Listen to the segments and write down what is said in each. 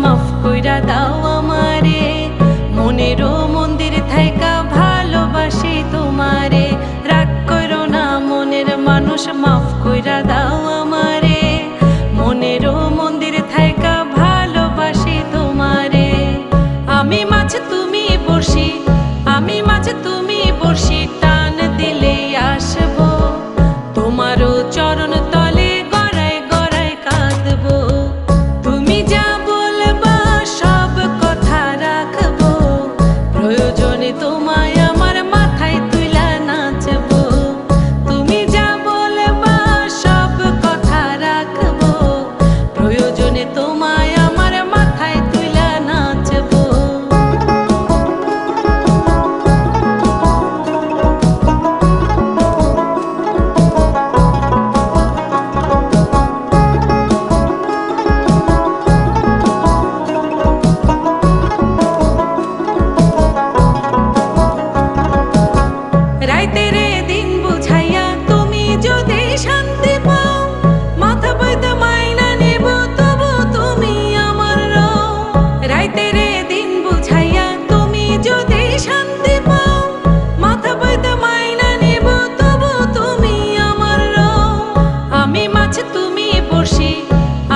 মাফ কইরা দাও আমারে, মনেরও মন্দির থাইকা ভালোবাসি তোমারে। রাগ কইরো না মনের মানুষ, মাফ কইরা দাও আমারে, মনেরও মন্দির থাইকা ভালোবাসি তোমারে। আমি মাছ তুমি বড়শি, আমি মাছ তুমি বড়শি, টান দিলে আসবো তোমারও চরণ তলে, গড়ায় গড়ায় কাঁদবো। তুমি যা বলবা সব কথা রাখবো, প্রয়োজনে তোমায় আমার মাথায় তুইলা নাচবো। তুমি যা বলবা সব কথা রাখবো, প্রয়োজনে তোমায় আমার মাথায় তুইলা নাচবো। রাইতের দিন বুঝাইয়া তুমি যদি শান্তি পাও, মাথা পাইতে মাইনা নেব তবু তুমি আমার রও। রাইতের দিন বুঝাইয়া তুমি যদি শান্তি পাও, মাথা পাইতে মাইনা নেব তবু তুমি আমার রও। আমি মাছ তুমি বড়শি,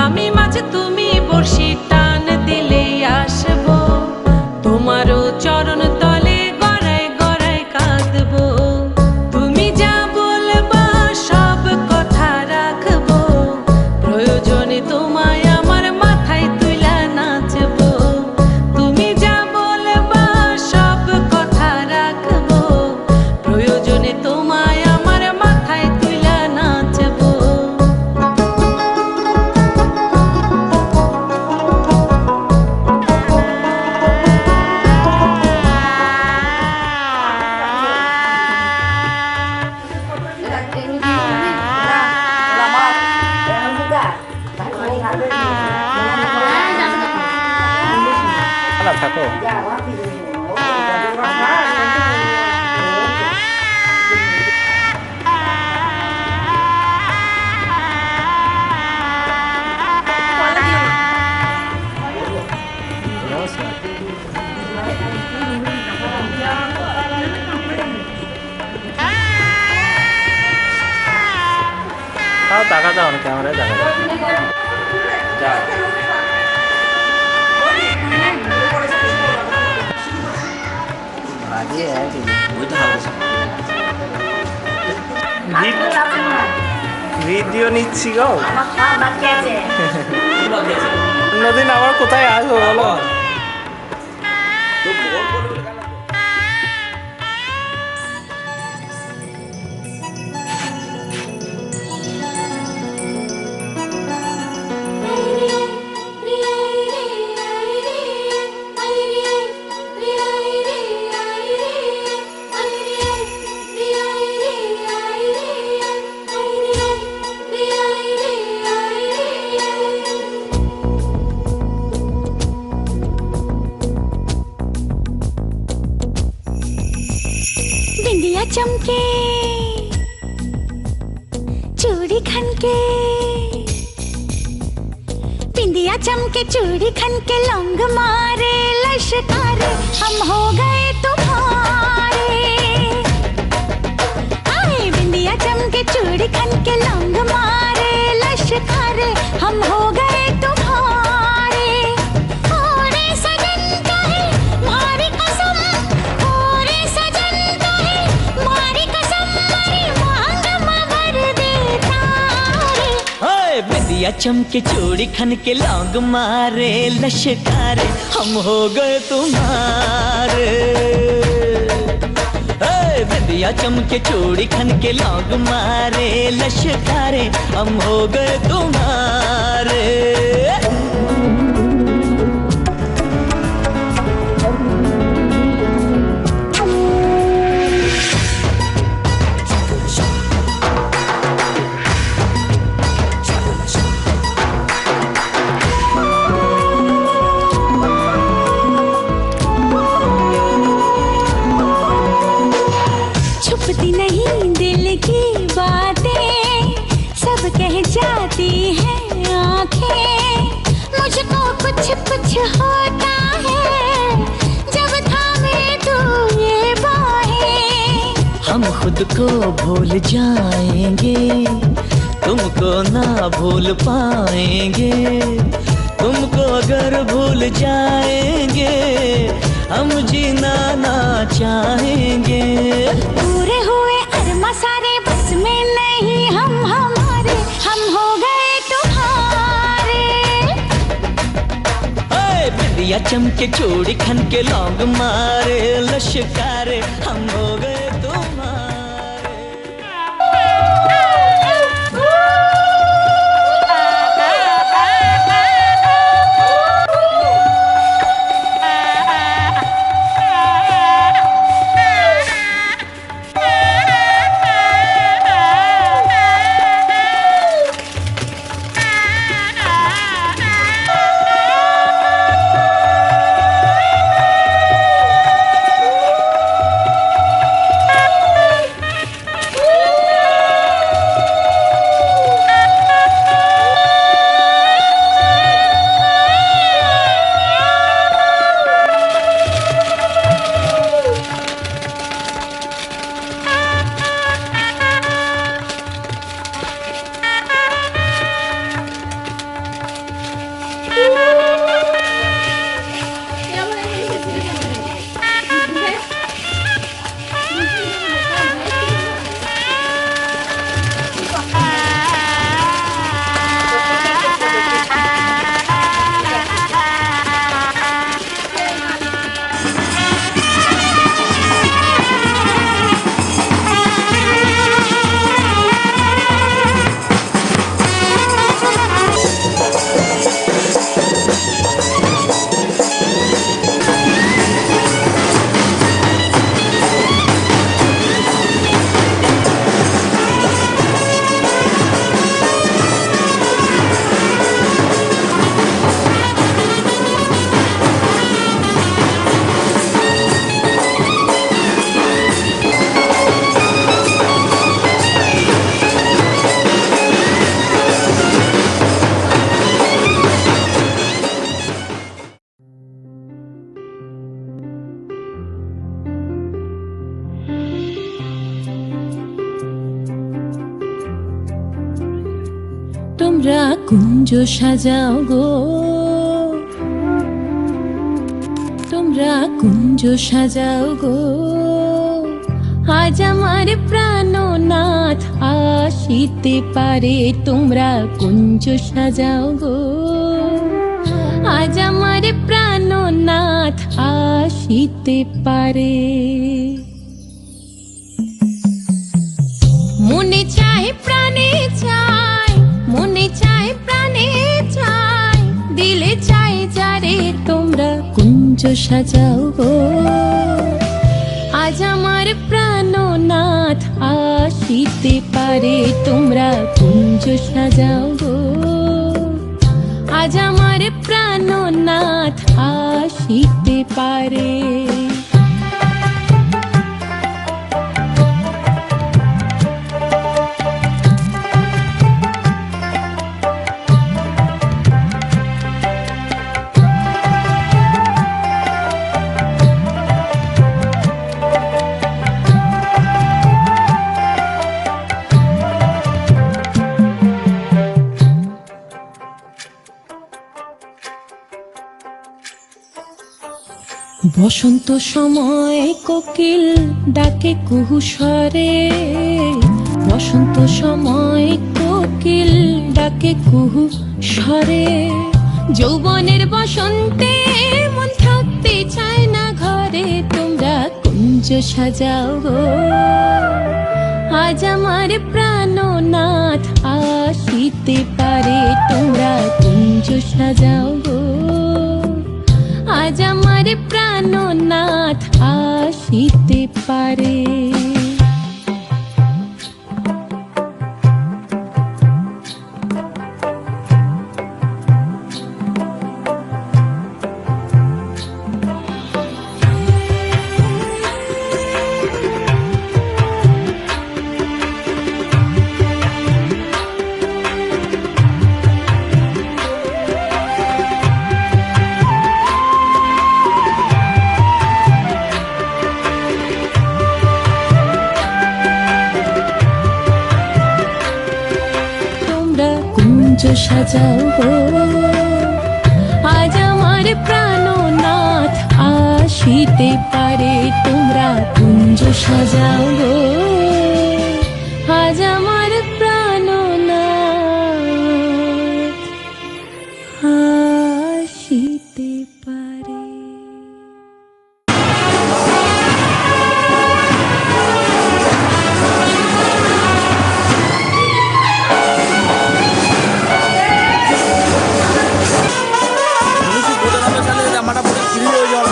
আমি মাছ তুমি বড়শি, টান দিলে আসবো তোমারও চরণ তলে, গড়ায় গড়ায় কাঁদবো। তুমি যা বলবা সব কথা রাখবো, প্রয়োজনে তোমায় আমার মাথায় তুইলা নাচবো। তুমি যা বলবা সব কথা রাখবো, প্রয়োজনে তোমায় আমার মাথায় তুইলা নাচবো। থাকো টাকা দাও না, ক্যামেরায় দেখা যাও। ভিডিও নিচ্ছি গো, অন্যদিন আবার কোথায় আসবো বলো। बिंदिया चमके चूड़ी खनके, बिंदिया चमके चूड़ी खनके, लौंग मारे लश्कारे, हम हो गए तुम्हारे। आए बिंदिया चमके चूड़ी खनके, लौंग मारे लश्कारे, हम हो गए तुम्हारे। ओरे सजन का है मारी कसम, ओरे सजन का है मारी कसम, मरी मांग मवर दे तारे। बिंदिया चमके चूड़ी खन के, लौंग मारे लश्कारे, हम हो गए तुम्हारे। बिंदिया चमके चूड़ी खन के, लौंग मारे लश्कारे, हम हो गए तुम्हारे। छुपती नहीं दिल की बातें, सब कह जाती हैं आंखें, मुझको कुछ कुछ होता है जब थामे तू ये बाहें। हम खुद को भूल जाएंगे, तुमको ना भूल पाएंगे। तुमको अगर भूल जाएंगे, हम जीना ना चाहेंगे। पूरे हुए अरमा सारे बस में नहीं हम हमारे, हम हो गए तुम्हारे। बिंदिया चमके चूड़ी खन के लौंग मारे लश्कारे, हम हो गए तुम्हारे। তোমরা কুঞ্জ সাজাও গো, তোমরা কুঞ্জ সাজাও গো, আজ আমার প্রাণনাথ আসিতে পারে। তোমরা কুঞ্জ সাজাও গো, আজ আমার প্রাণনাথ আসিতে পারে। মনে চায় প্রাণে চায়, মনে চায় প্রাণে চায়, দিলে চায় যারে। তোমরা কুঞ্জ সাজাও গো, আজ আমার প্রাণনাথ আসিতে পারে। তোমরা কুঞ্জ সাজাও গো, আজ আমার প্রাণনাথ আসিতে পারে। বসন্ত সময় কোকিল ডাকে কুহু স্বরে, বসন্ত সময় কোকিল ডাকে কুহু স্বরে। যৌবনের বসন্তে মন থাকতে চায় না ঘরে। তোমরা কুঞ্জ সাজাও গো, আজ আমার প্রাণনাথ আসিতে পারে। তোমরা কুঞ্জ সাজাও গো, আজ আমার প্রাণনাথ আসিতে পারে। সাজাও গো আজ আমার প্রাণনাথ আসিতে পারে তোমরা কুঞ্জ সাজাও গো আজ আমার প্রাণনাথ আসিতে পারে। জামাটা পুরো ফ্রি হয়ে যাওয়ার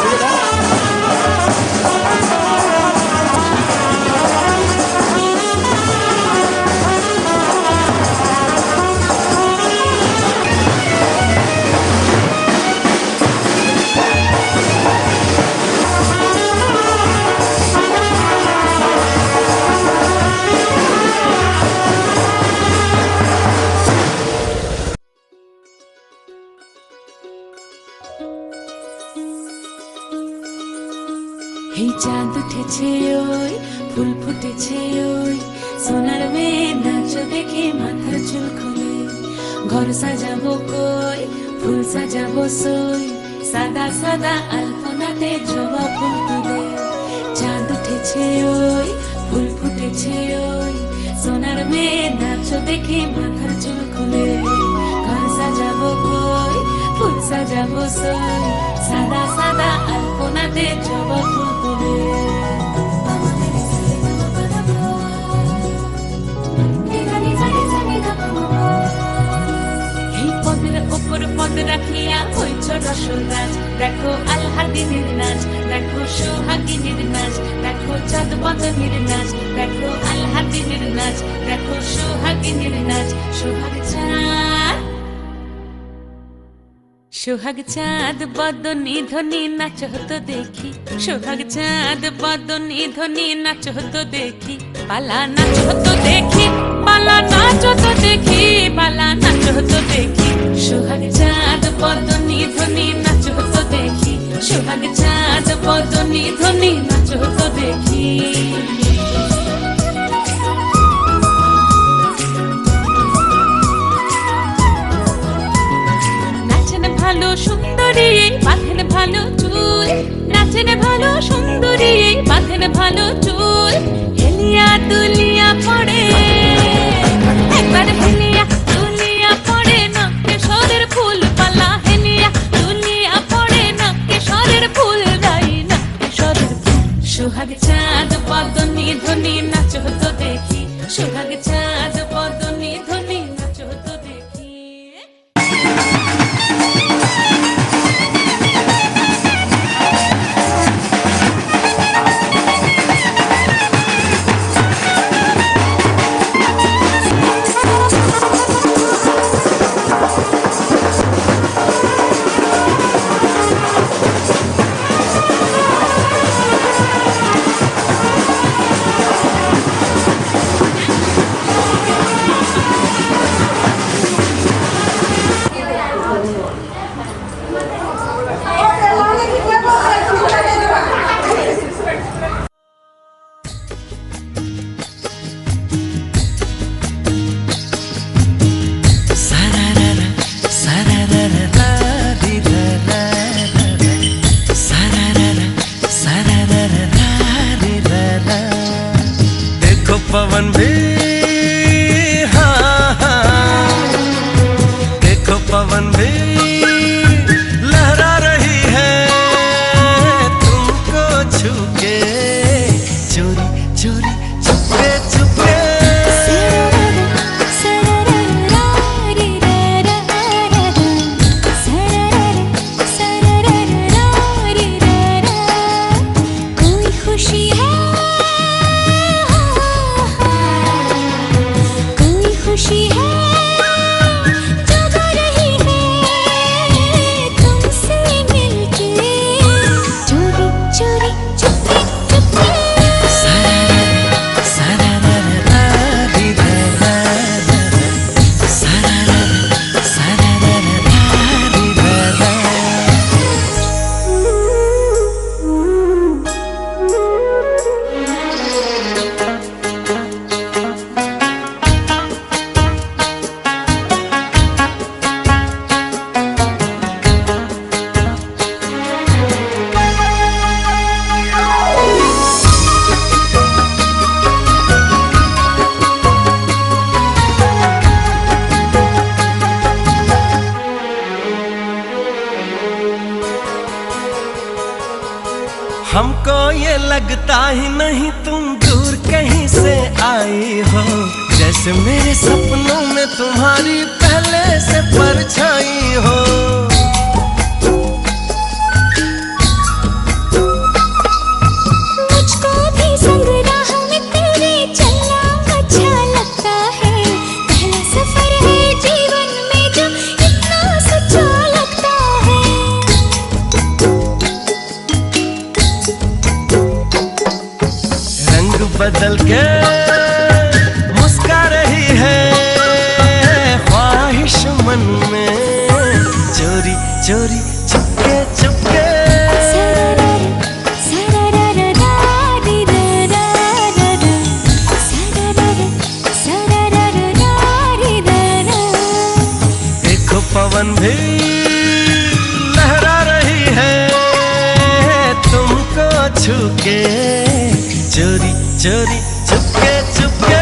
এই চাঁদ উঠেছে ওই ফুল ফুটেছে ওই সোনার মেয়ে নাচ দেখে মাথার চুল খুলে ঘর সাজাবো কই ফুল সাজাবো সই সাদা সাদা আলপনাতে জবা ফুল তুলে চাঁদ উঠেছে ওই ফুল ফুটেছে ওই সোনার মেয়ে নাচ দেখে মাথার চুল খুলে ঘর সাজাবো কই ফুল সাজাবো সই সাদা সাদা আলপনাতে জবা ফুল তুলে এই পদের ওপর পদ রাখিয়া হইছ রসরাজ দেখো আল্লাদিনের নাচ দেখো সোহাগিনীর নাচ দেখো চাঁদ বদনের নাচ দেখো আল্লাদিনের নাচ দেখো সোহাগিনীর নাচ সোহাগ চাঁদ সোহাগ চাঁদ বদনী ধ্বনি নাচ হতো দেখি সোহাগ চাঁদ বদনী ধ্বনি নাচ হতো দেখি পালা নাচ হতো দেখি পালা নাচ হতো দেখি পালা নাচ হতো দেখি সোহাগ চাঁদ বদনী ধ্বনি নাচ হতো দেখি সোহাগ চাঁদ বদনী ধ্বনি নাচ হতো দেখি ভালো সুন্দরী বাঁধেন ভালো চুল নাচেন ভালো সুন্দরী বাঁধেন ভালো চুল হেলিয়া দুলিয়া পড়ে একবার হেলিয়া দুলিয়া পড়ে নাকে সরের ফুল পালা হেলিয়া দুলিয়া পড়ে নাকে সরের ফুল গাই নাকে সরের ফুল সোহাগ চাঁদ বদনী ধ্বনি নাচ হতো দেখি সোহাগ চাঁদ বদনী ধ্বনি নাচ হতো দেখি हमको ये लगता ही नहीं तुम दूर कहीं से आई हो, जैसे मेरे सपनों में तुम्हारी पहले से परछाई हो। मुझको भी संग राह में तेरे चलना अच्छा लगता है, पहला सफर है जीवन में जो इतना सच्चा लगता है। रंग बदल के मुस्का रही है ख्वाहिश मन में, चोरी चोरी चुपके चुपके। देखो पवन भी लहरा रही है तुमको छू के, चोरी चोरी चुपके चुपके।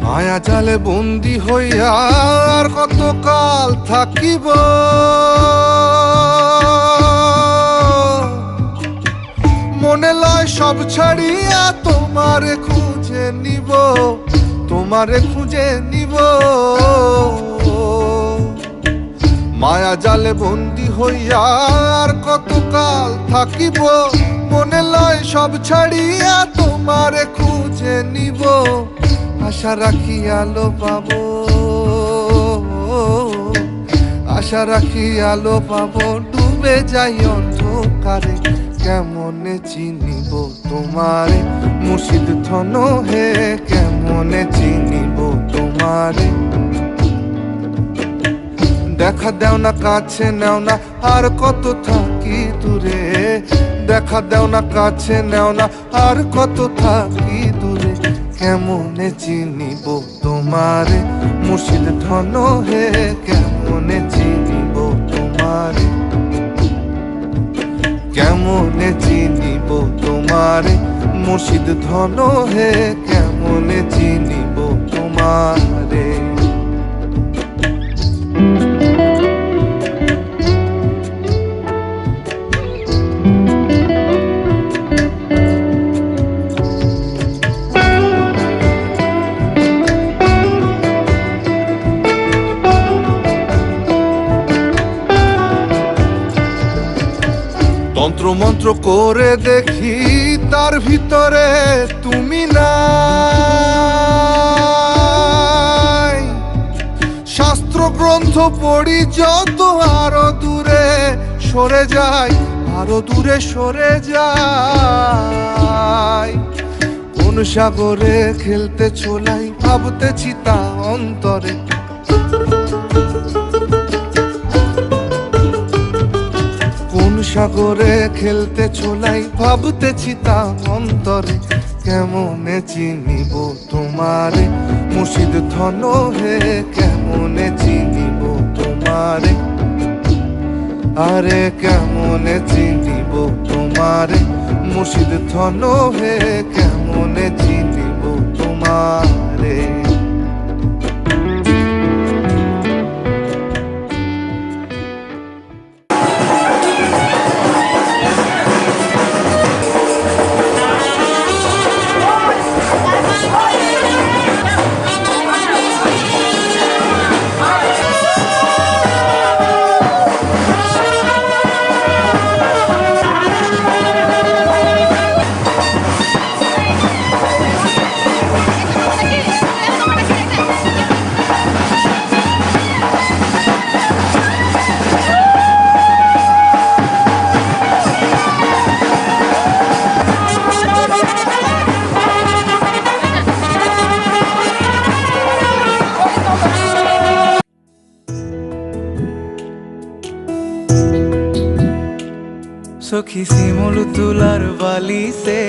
মায়া জালে বন্দি হইয়া আর কতকাল থাকিব, মনে লয় সব ছাড়িয়া তোমারে খুঁজে নিব, তোমারে খুঁজে নিব। মায়া জালে বন্দি হইয়া আর কতকাল থাকিব, মনে লয় সব ছাড়িয়া তোমারে খুঁজে নিব। আশা রাখি আলো পাবো, আশা রাখি আলো পাবো, ডুবে যাই অন্ধকারে কেমনে চিনিব তোমারে মুর্শিদ ধন হে, কেমনে চিনিব তোমারে। দেখা দেও না কাছে নেও না আর কত থাকি দূরে, দেখা দেও না কাছে নেও না আর কত থাকি দূরে, কেমনে চিনিব তোমারে মুর্শিদ ধন হে, কেমনে চিনিব তোমারে, কেমনে চিনিব তোমারে মুর্শিদ ধন হে, কেমনে চিনিব তোমারে। তন্ত্র মন্ত্র করে দেখি তার ভিতরে তুমি নাই, শাস্ত্র গ্রন্থ পড়ি যত আরো দূরে সরে যাই, আরো দূরে সরে যাই। কোন সাগরে খেলতে ছোলাই ভাবতেছি তা অন্তরে, কোন সাগরে খেলতে ছোলাই ভাবতেছি তা অন্তরে, কেমনে চিনিব তোমারে মুর্শিদ ধন হে, কেমনে চিনিব তোমারে, আরে কেমনে চিনিব তোমারে মুর্শিদ ধন হে, কেমনে চিনিব তোমারে। সখী শিমুল তুলার বালি সে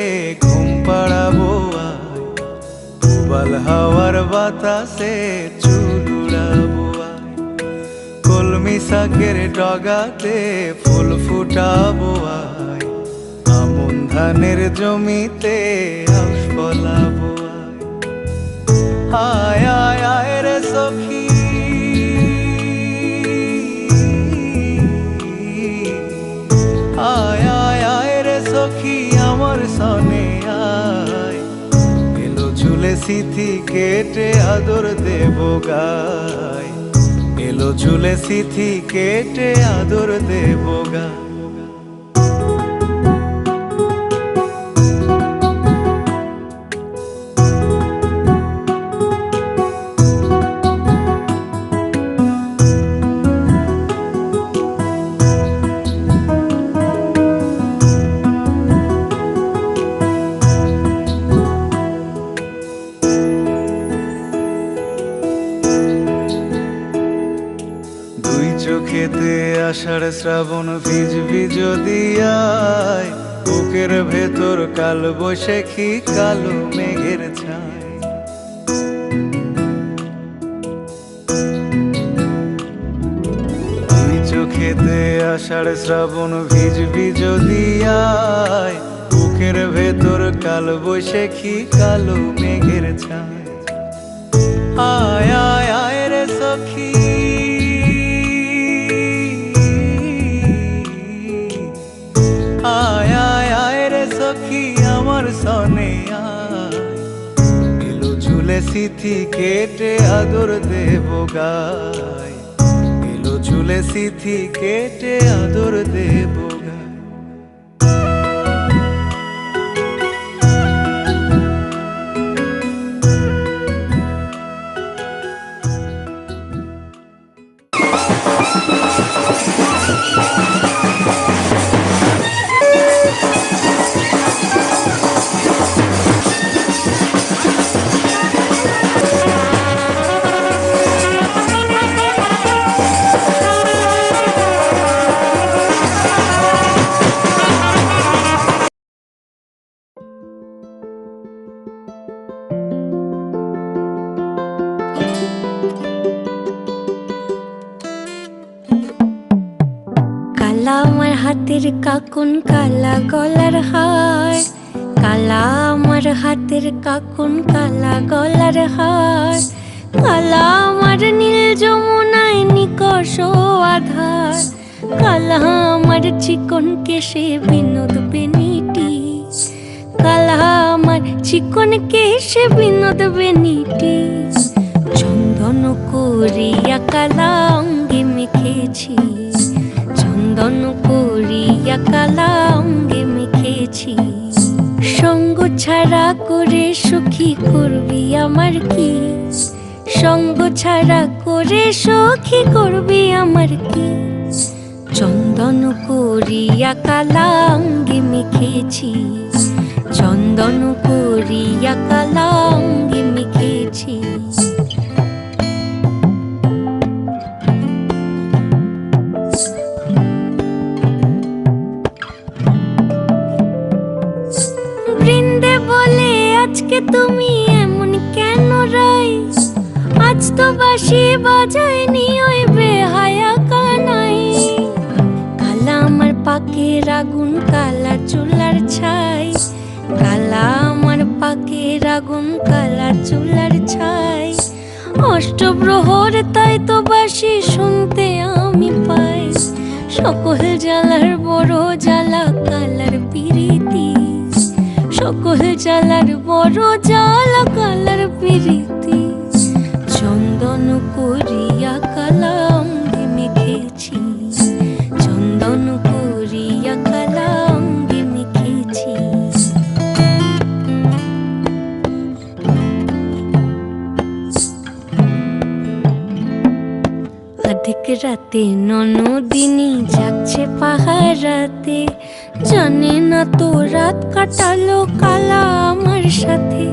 ঘুম পাড়াবো আয়, উবাল হাওয়ার বাতাসে চুল উড়াবো আয়, কলমি শাকের ডগাতে ফুল ফুটাবো আয়, আমন ধানের জমিতে আউশ ফলাবো আয়, আয় আয় রে সখী আয় আয় আয় রে সখী আমার সনে আয়, এলো ঝুলে সিথি কেটে আদর দেব গায়, এলো ঝুলে সিথি কেটে আদর দেব গায়। চোখেতে আষাঢ় শ্রাবণ ভিজবি যদি আয়, বুকের ভেতর কাল বৈশাখী কালো মেঘের ছায়, দুই চোখেতে আষাঢ় শ্রাবণ ভিজবি যদি আয়, বুকের ভেতর কাল বৈশাখী কালো মেঘের ছায়, আয় আয় আয় রে সখী আয় আয় আয় রে সখী আমার সনে আয়, এলো ঝুলে সিথি কেটে আদর দেব গায়, এলো ঝুলে সিথি কেটে আদর দেব গায়। কালা আমার হাতের কাকুন কালা গলার হার, কালা আমার হাতের কাকুন কালা গলার হার, কালা আমার নীল যমুনায় নিকষ আধার, কালা আমার চিকন কেশে বিনোদ বেনিটি, কালা আমার চিকন কেশে বিনোদ বেনিটি, চন্দন করিয়া কালা অঙ্গে মেখেছি, চন্দন করিয়া কালা অঙ্গে মেখেছি, সঙ্গ ছাড়া করে সখী করবি আমার কি, সঙ্গ ছাড়া করে সখী করবি আমার কি, চন্দন করিয়া কালা অঙ্গে মেখেছি, চন্দন করিয়া কালা অঙ্গে মেখেছি। বৃন্দে বলে আজকে তুমি এমন কেন রাই, আজ তো বাঁশি বাজায়নি ওই বেহায়া কানাই, কালা আমার পাকের আগুন কালা চুলার ছাই, কালা আমার পাকের আগুন কালা চুলার ছাই, অষ্টপ্রহর তাই তো বাঁশি শুনতে আমি পাই, সকল জ্বালার বড় জ্বালা কালার পিরিতি, সকল জ্বালার বড় জ্বালা কালার পিরিতি, চন্দন করিয়া কালা অঙ্গে মেখেছি, চন্দন করিয়া কালা অঙ্গে মেখেছি। অধিক রাতে ননদিনী যাচ্ছে পাহারাতে, জানে না তো রাত কাটালো কালা আমার সাথে,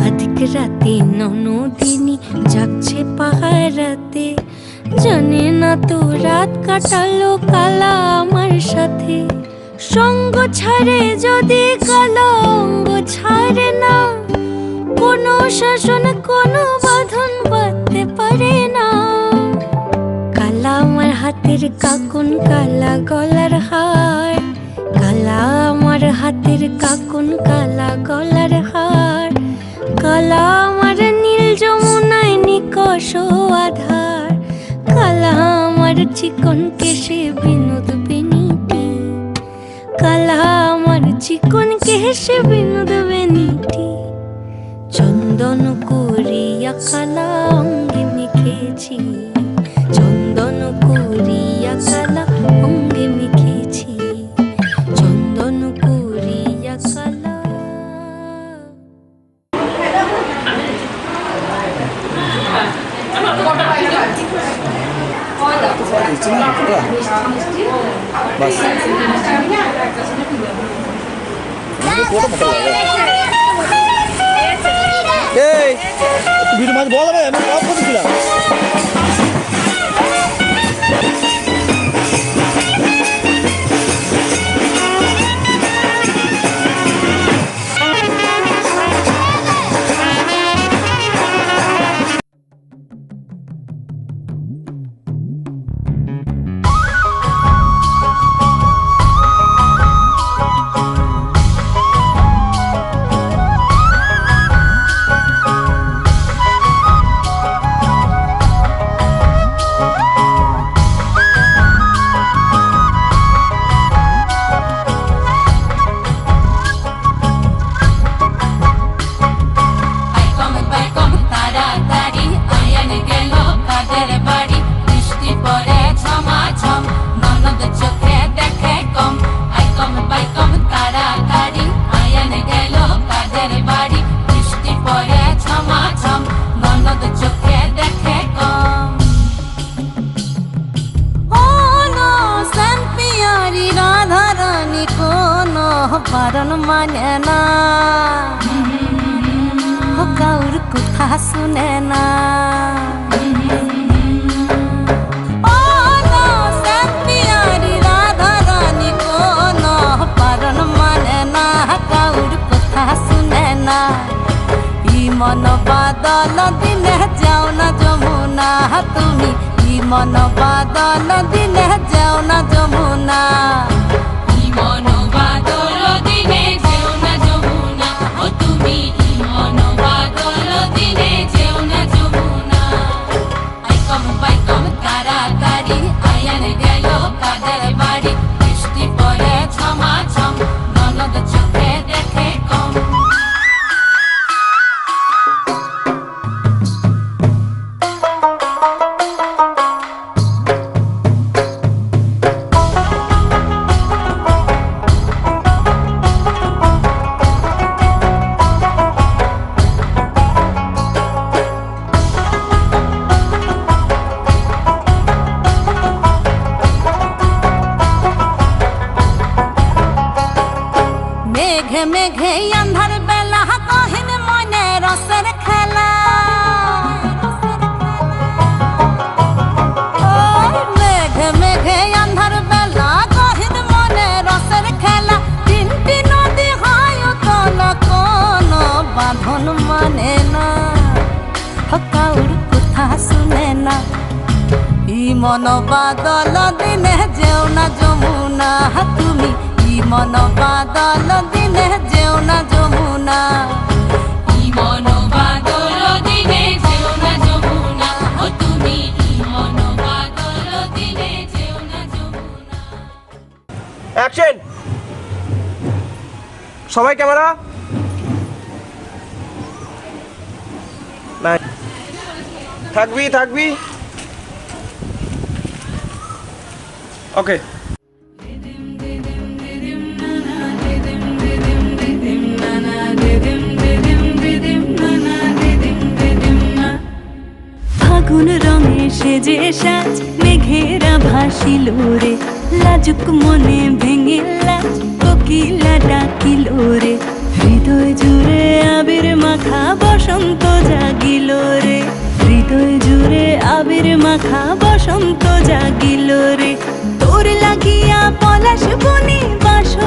অধিক রাতে ননদিনী যাচ্ছে পাহারাতে, জানে না তো রাত কাটালো কালা আমার সাথে, সঙ্গ ছাড়ে যদি কালো অঙ্গ ছাড়ে না, কোনো শাসন কোনো বাঁধন বাঁধতে পারে না। কালা আমার হাতের কাকুন কালা গলার হার, কালা আমার হাতের কাকুন কালা গলার হার, কালা আমার নীল যমুনায় নিকষ আধার, কালা আমার চিকন কেশে বিনোদ বেনিটি, কালা আমার চিকন কেশে বিনোদ বেনিটি। চন্দন করিয়া কালা অঙ্গে মেখেছি, চন্দন করিয়া কালা অঙ্গে মেখেছি, চন্দন করিয়া কালা। এই ভিডিও মাঝে বল আমি অফ করেছিলাম। বারণ মানে না, কাউর কথা শুনে না। ও না শ্যামপিয়ারি রাধা রানী কোন বারণ মানে না, কাউর কথা শুনে না। ই মন বাদল দিনে যাও না যমুনা, তুমি ই মন বাদল দিনে যাও না যমুনা। মেঘে মেঘে আন্ধার বেলা কহিন মনে রসের খেলা, মেঘে মেঘে আন্ধার বেলা কহিন মনে রসের খেলা। তিনটি নদী হয় তল কোন বাঁধন মানে না, কাউর কথা শুনে না। ই মন বাদল দিনে যেও না যমুনা, তুমি ই মন বাদল দিনে যেও না যমুনা। ই মন বাদল দিনে যেও না যমুনা, তুমি ই মন বাদল দিনে যেও না যমুনা। অ্যাকশন, সবাই ক্যামেরা। নাই থাকবি থাকবি ওকে। ফাগুন রঙে সেজে সাজ মেঘেরা ভাসিল রে, লাজুক মনে ভেঙে লাজ কোকিলা ডাকিল রে। হৃদয় জুড়ে আবির মাখা বসন্ত জাগিল রে, হৃদয় জুড়ে আবির মাখা বসন্ত জাগিল রে। তোর লাগিয়া পলাশ বনে বাসর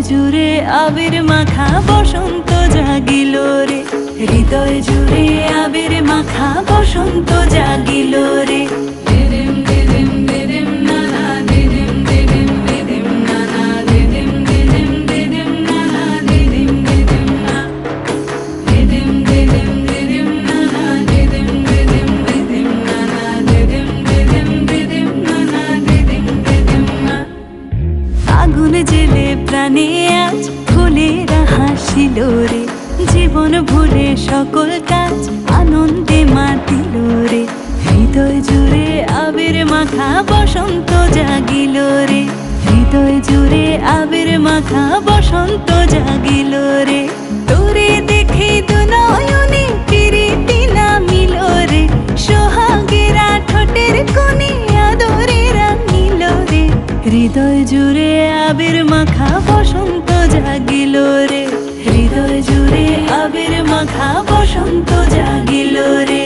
জুড়ে আবির মাখা বসন্ত জাগিল রে, হৃদয় জুড়ে আবির মাখা বসন্ত জাগিল রে। দিদিম দিদিম দিদিম নানা, দিদিম দিদিম দিদিম নানা, দিদিম দিদিম দিদিম নানা, দিদিম দিদিম না, দিদিম দিদিম দিদিম নানা, দিদিম দিদিম দিদিম নানা, দিদিম দিদিম দিদিম নানা, দিদিম দিদিম না। আগুন জেলে প্রাণে আজ ফুলেরা হাসিল রে, জীবন ভুলে সকল কাজ আনন্দে মাতিল রে, হৃদয় জুড়ে আবির মাখা বসন্ত জাগিল রে, হৃদয় জুড়ে আবির মাখা বসন্ত জাগিল রে। তোরে দেখে দুনয়নে প্রীতি নামিল রে, সোহাগেরা ঠোঁটের কোণে আদরে রাঙিল রে, হৃদয় জুড়ে আবির মাখা বসন্ত জাগিল রে, হৃদয় জুড়ে আবির মাখা বসন্ত জাগিল রে।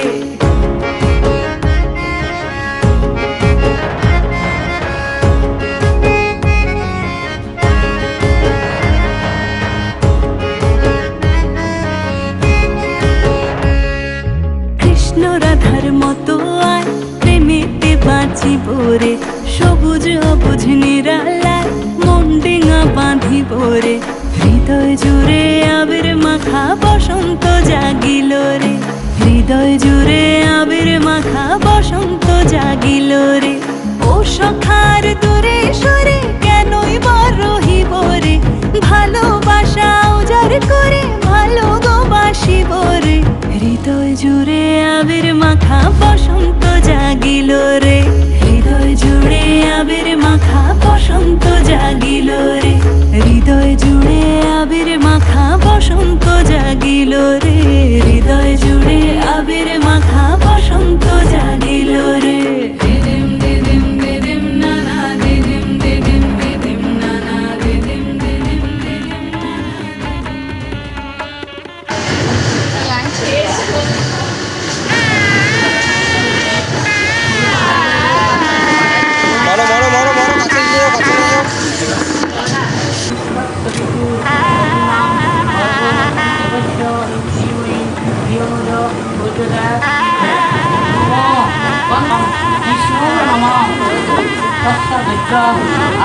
কৃষ্ণ রাধার মতো আয় প্রেমেতে বাঁচিব রে, সবুজ অবুঝ নিরালায় মন ডেঙা বাঁধিব রে, হৃদয় জুড়ে আবির মাখা বসন্ত জাগিল রে, হৃদয় জুড়ে আবির মাখা বসন্ত জাগিল রে। ও সখার দূরে সরে কেনই বড় রহিব রে, ভালোবাসা উজাড় করে ভালো গো বাসিব রে, হৃদয় জুড়ে আবির মাখা বসন্ত জাগিল রে, হৃদয় জুড়ে আবির মাখা বসন্ত জাগিল রে, হৃদয় জুড়ে আবির মাখা বসন্ত জাগিল রে, হৃদয় জুড়ে আবির মাখা বসন্ত জাগিল রে। দিদিম দিদিম দিদিম নানা, দিদিম দিদিম দিদিম নানা, দিদিম দিদিম দিদিম বড় বড় বড় বড় কাছে নিয়ে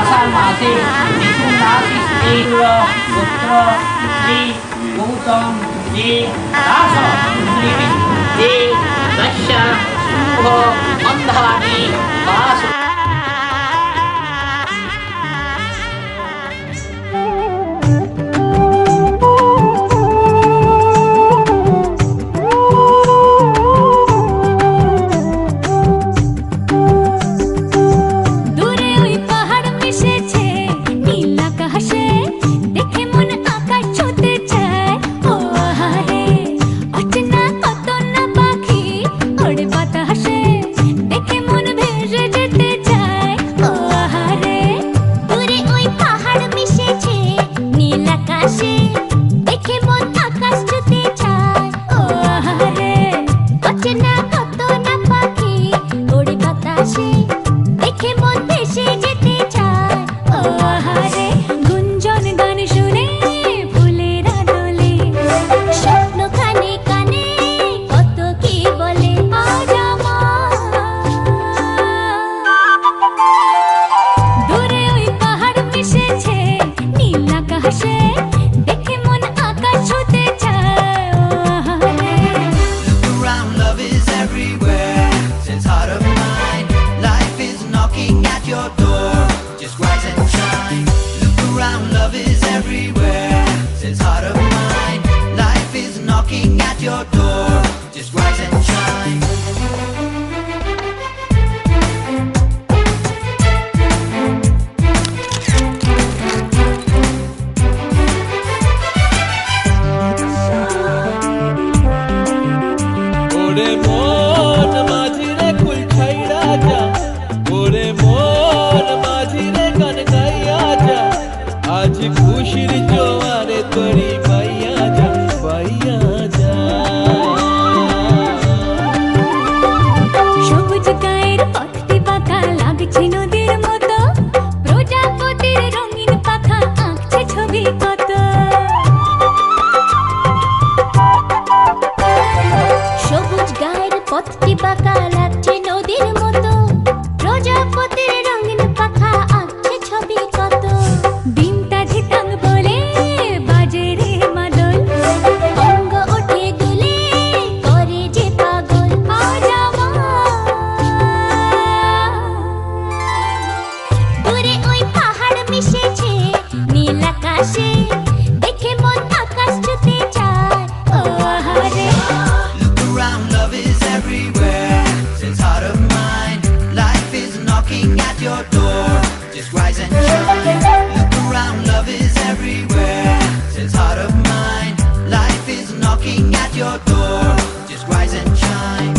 আষাঢ় মাসে বিশ্বনাথ পুত্র শ্রী গৌতম যে দাস যে দশ শুভ বন্ধানি বাস। নদীর মতো প্রজাপতির রঙিন পাখা আঁকছে ছবি দূরে ওই পাহাড় মিশেছে নীল আকাশে দেখে মন আকাশ ছুতে চায় ও আহারে Look around, love is everywhere. Since heart of mine, life is knocking at your door. Just rise and shine. Look around, love is everywhere. Since heart of mine, life is knocking at your door. Just rise and shine.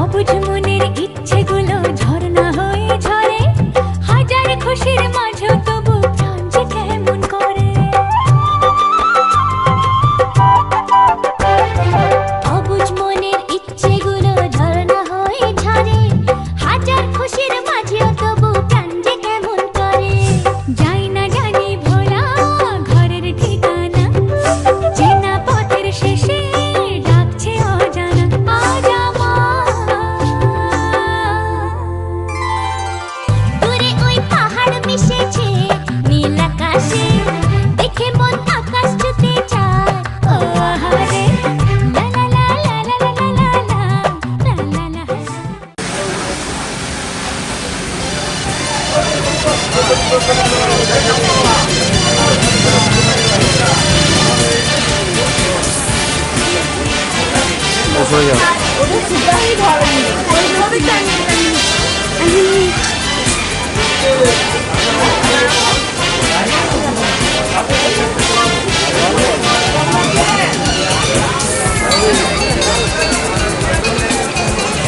অবুঝ মনের ইচ্ছেগুলো ঝরনা হয়ে ঝরে হাজার খুশির মাঝেও তবু প্রাণ যে কেমন করে অবুঝ মনের ইচ্ছেগুলো ঝরনা হয়ে ঝরে হাজার খুশির মাঝেও তবু প্রাণ যে কেমন করে যাই না জানি ভোলা ঘরের ঠিকানা চেনা পথের শেষে ডাকছে অজানা আজ দূরে ওই পাহাড় মিশেছে নীল আকাশে দেখে মন আকাশ ছুতে চায় ও আহারে লা লা লা লা লা লা লা লা লা লা লা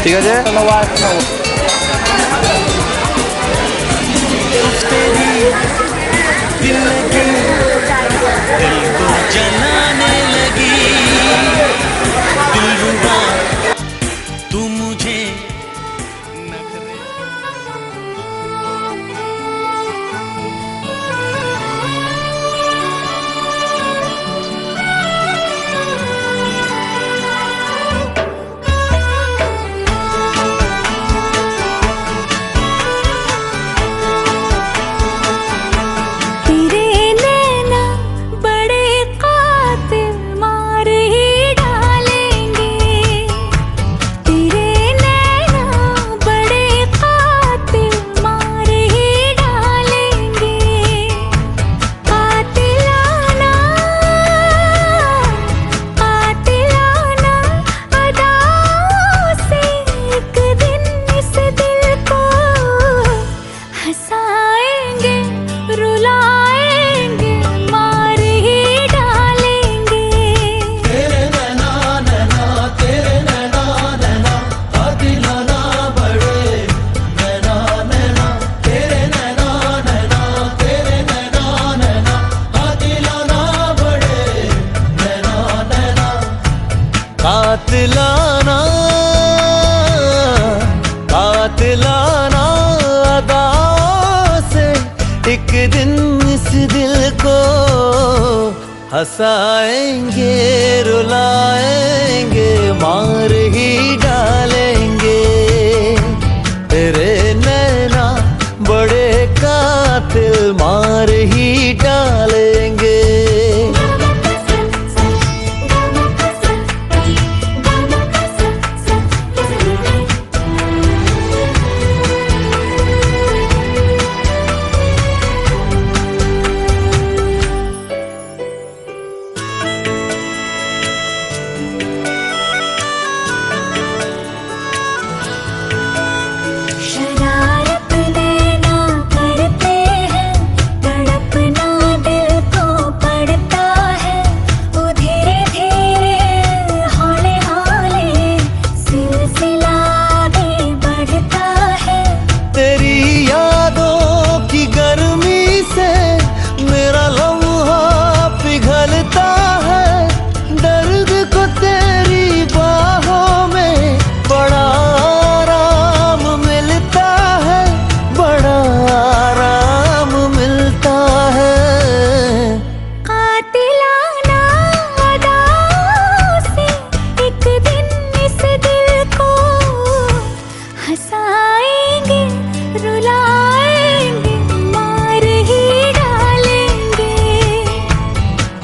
ঠিক আছে दिल को जलाने लगी दिलरुबा तू मुझे नखरे तेरे नैना बड़े कातिल मार ही डालेंगे तेरे नैना बड़े कातिल मार ही डालेंगे कातिलाना कातिलाना अदाओं से एक दिन इस दिल को हंसाएंगे रुलाएंगे मार ही डालेंगे तेरे नैना नैना तेरे नैना नैना दिलाना बड़े नैना नैना तेरे नैना नैना तेरे नैना नैना दिलाना बड़े नैना नैना कातिलाना कातिलाना अदाओं से एक दिन इस दिल को हंसाएंगे रुलाएंगे मार ही डालेंगे तेरे नैना बड़े कातिल मार ही डालेंगे शरारत नैना करते हैं तड़प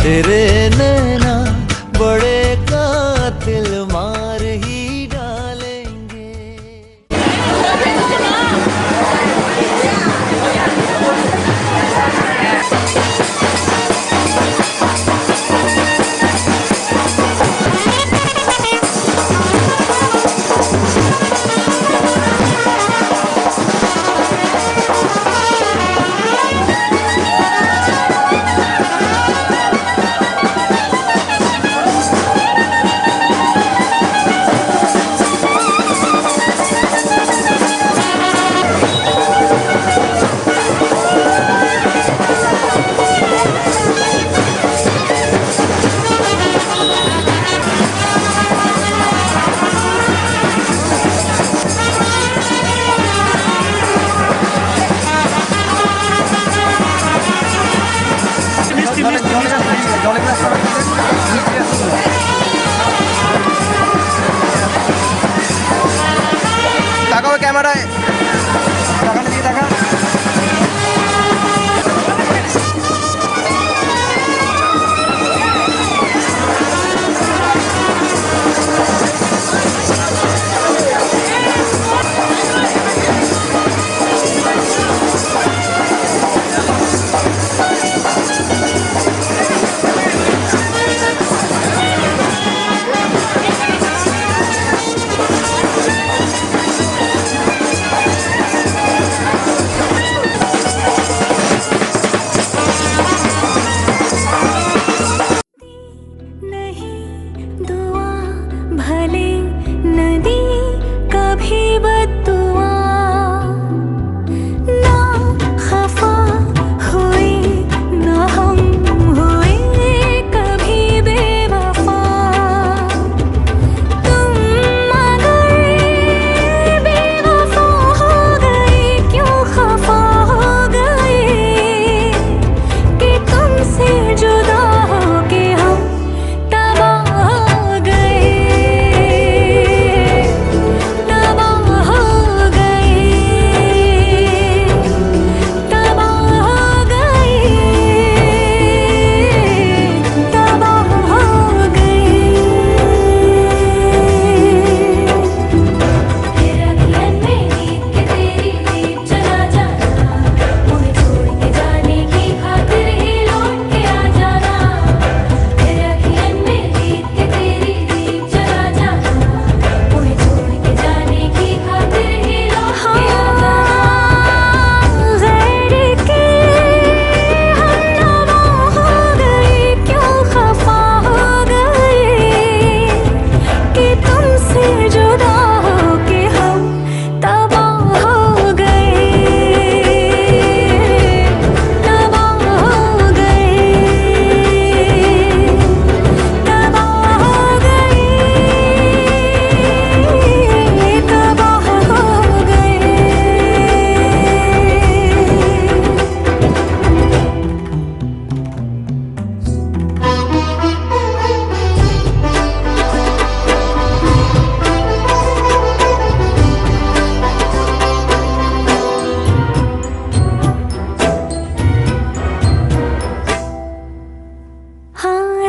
तेरे नैना बड़े कातिल मार ही डालेंगे। তাকাও ক্যামেরায়, তাকানোর দিকে তাকা।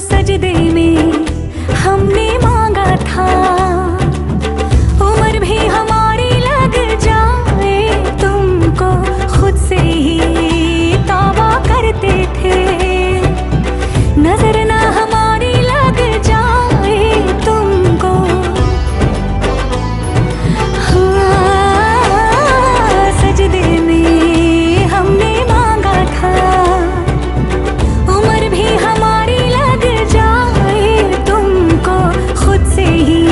सजदे में हमने मांगा था उम्र भी हमारी लग जाए तुमको खुद से ही तौबा करते थे नजर ना हमारी लग जाए तुमको हाँ सजदे में हमने मांगा था उम्र भी हमारी लग जाए तुमको खुद से ही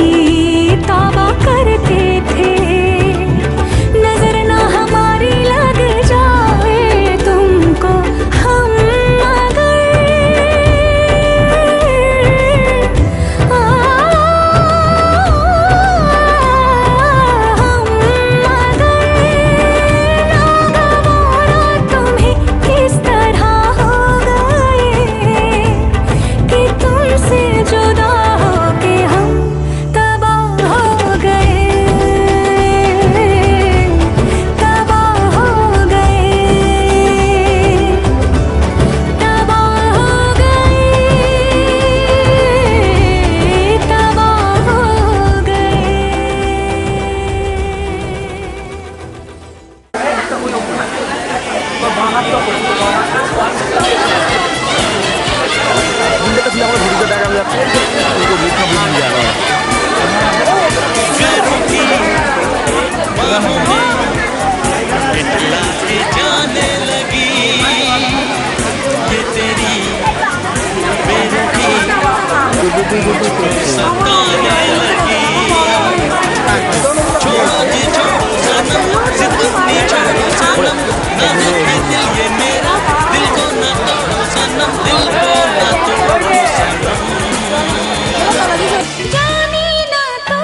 तौबा करते थे नजर ना हमारी लग जाए तुमको हम मगर জানি না তো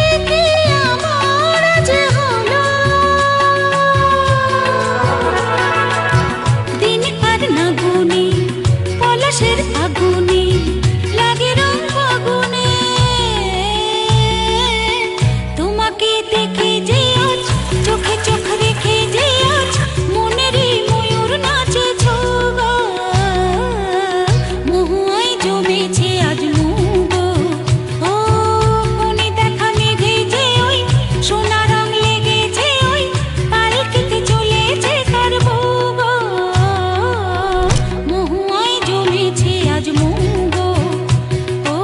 এ কি আমার যে হলো, দিন আর না গুনি পলাশের আগুনে লাগে রং ফাগুনে, তোমাকে দেখে যে আজ চোখে চোখ রেখে যে আজ মনেরই ময়ূর নাচে ছোগা, মহুয়ায় জমেছে আজ মুগো। ও কোনি দেখা মেঘে যে ওই সোনা রং লেগেছে ওই পালকিতে চলেছে তার বউগো, মহুয়ায় জমেছে আজ মুগো। ও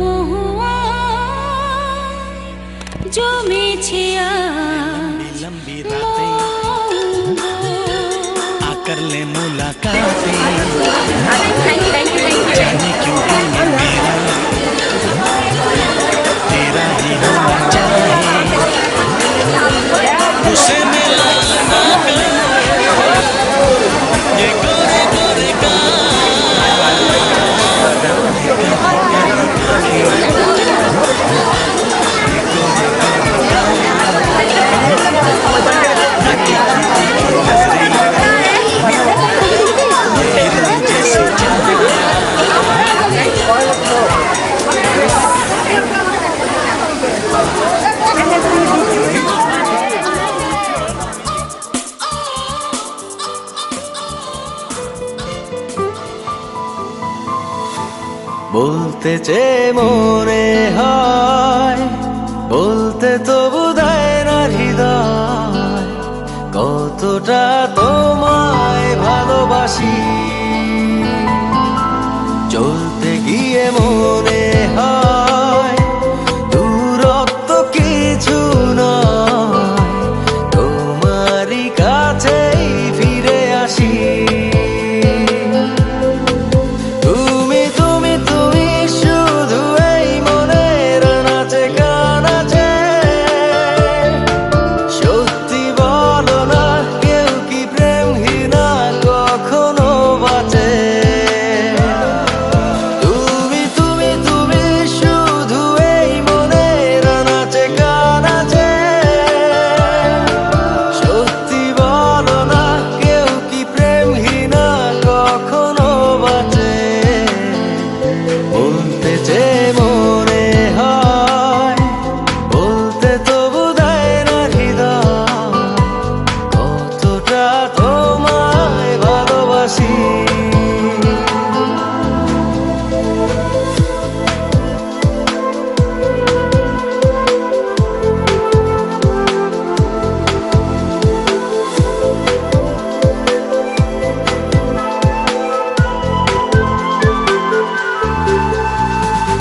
মহুয়ায় জমেছে আজ लंबी रातें आकर ले मुलाकातें, जाने क्यों दिल में मेरा तेरा ही होना चाहे, उसे मिला ना कर ये गोरे गोरे বলতে চে মনে হয়, বলতে তো বোধহয় না হৃদয়, কতটা তোমায় ভালোবাসি, চলতে গিয়ে মনে হয় দূরত্ব কিছু নয়, তোমারই কাছেই ফিরে আসি।